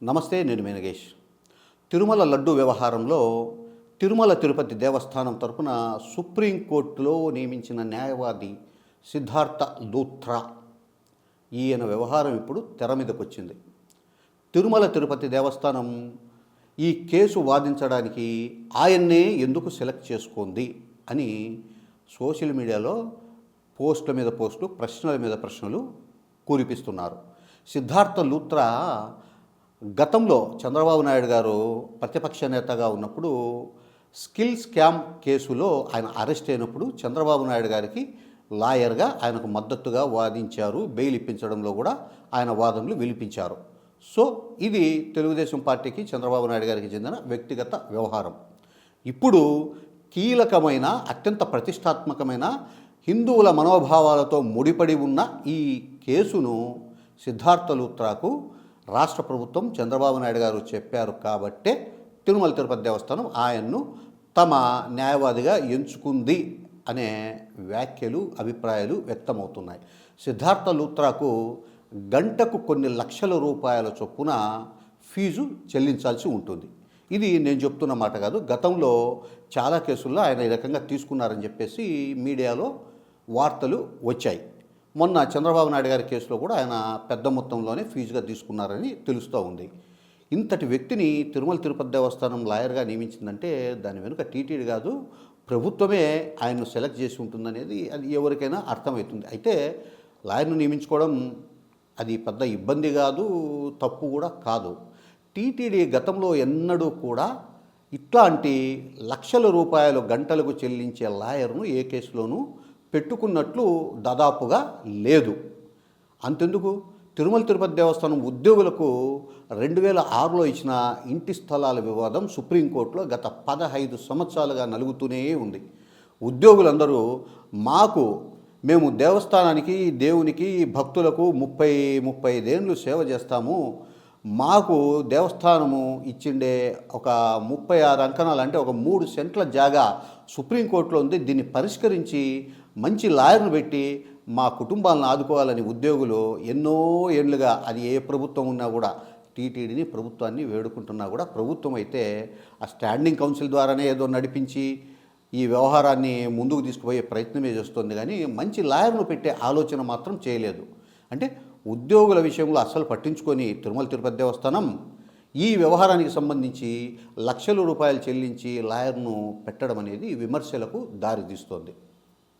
నమస్తే, నేను మేనగేష్. తిరుమల లడ్డు వ్యవహారంలో తిరుమల తిరుపతి దేవస్థానం తరపున సుప్రీంకోర్టులో నియమించిన న్యాయవాది సిద్ధార్థ లూథ్రా ఈయన వ్యవహారం ఇప్పుడు తెర మీదకు వచ్చింది. తిరుమల తిరుపతి దేవస్థానం ఈ కేసు వాదించడానికి ఆయన్నే ఎందుకు సెలెక్ట్ చేసుకుంది అని సోషల్ మీడియాలో పోస్టుల మీద పోస్టులు, ప్రశ్నల మీద ప్రశ్నలు కురిపిస్తున్నారు. సిద్ధార్థ లూథ్రా గతంలో చంద్రబాబు నాయుడు గారు ప్రతిపక్ష నేతగా ఉన్నప్పుడు స్కిల్ స్కామ్ కేసులో ఆయన అరెస్ట్ అయినప్పుడు చంద్రబాబు నాయుడు గారికి లాయర్గా ఆయనకు మద్దతుగా వాదించారు. బెయిల్ ఇప్పించడంలో కూడా ఆయన వాదనలు వినిపించారు. సో ఇది తెలుగుదేశం పార్టీకి, చంద్రబాబు నాయుడు గారికి చెందిన వ్యక్తిగత వ్యవహారం. ఇప్పుడు కీలకమైన, అత్యంత ప్రతిష్టాత్మకమైన, హిందువుల మనోభావాలతో ముడిపడి ఉన్న ఈ కేసును సిద్ధార్థ లూథ్రాకు రాష్ట్ర ప్రభుత్వం, చంద్రబాబు నాయుడు గారు చెప్పారు కాబట్టే తిరుమల తిరుపతి దేవస్థానం ఆయన్ను తమ న్యాయవాదిగా ఎంచుకుంది అనే వ్యాఖ్యలు, అభిప్రాయాలు వ్యక్తమవుతున్నాయి. సిద్ధార్థ లూథ్రాకు గంటకు కొన్ని లక్షల రూపాయల చొప్పున ఫీజు చెల్లించాల్సి ఉంటుంది. ఇది నేను చెప్తున్న మాట కాదు. గతంలో చాలా కేసుల్లో ఆయన ఈ రకంగా తీసుకున్నారని చెప్పేసి మీడియాలో వార్తలు వచ్చాయి. మొన్న చంద్రబాబు నాయుడు గారి కేసులో కూడా ఆయన పెద్ద మొత్తంలోనే ఫీజుగా తీసుకున్నారని తెలుస్తూ ఉంది. ఇంతటి వ్యక్తిని తిరుమల తిరుపతి దేవస్థానం లాయర్గా నియమించిందంటే దాని వెనుక టీటీడీ కాదు, ప్రభుత్వమే ఆయన్ను సెలెక్ట్ చేసి ఉంటుందనేది అది ఎవరికైనా అర్థమవుతుంది. అయితే లాయర్ను నియమించుకోవడం అది పెద్ద ఇబ్బంది కాదు, తప్పు కూడా కాదు. టీటీడీ గతంలో ఎన్నడూ కూడా ఇట్లాంటి లక్షల రూపాయలు గంటలకు చెల్లించే లాయర్ను ఏ కేసులోనూ పెట్టుకున్నట్లు దాదాపుగా లేదు. అంతెందుకు, తిరుమల తిరుపతి దేవస్థానం ఉద్యోగులకు 2006లో ఇచ్చిన ఇంటి స్థలాల వివాదం సుప్రీంకోర్టులో గత 15 సంవత్సరాలుగా నలుగుతూనే ఉంది. ఉద్యోగులందరూ మేము దేవస్థానానికి, దేవునికి, భక్తులకు 35 ఏళ్ళు సేవ చేస్తాము, మాకు దేవస్థానము ఇచ్చిండే ఒక 36 అంకణాలు అంటే ఒక 3 సెంట్ల జాగా సుప్రీంకోర్టులో ఉంది, దీన్ని పరిష్కరించి మంచి లాయర్ను పెట్టి మా కుటుంబాలను ఆదుకోవాలని ఉద్యోగులు ఎన్నో ఏళ్ళుగా, అది ఏ ప్రభుత్వం ఉన్నా కూడా టీటీడీని, ప్రభుత్వాన్ని వేడుకుంటున్నా కూడా ప్రభుత్వం అయితే ఆ స్టాండింగ్ కౌన్సిల్ ద్వారానే ఏదో నడిపించి ఈ వ్యవహారాన్ని ముందుకు తీసుకుపోయే ప్రయత్నమే చేస్తుంది. కానీ మంచి లాయర్ను పెట్టే ఆలోచన మాత్రం చేయలేదు. అంటే ఉద్యోగుల విషయంలో అస్సలు పట్టించుకొని తిరుమల తిరుపతి దేవస్థానం ఈ వ్యవహారానికి సంబంధించి లక్షల రూపాయలు చెల్లించి లాయర్ను పెట్టడం అనేది విమర్శలకు దారితీస్తోంది.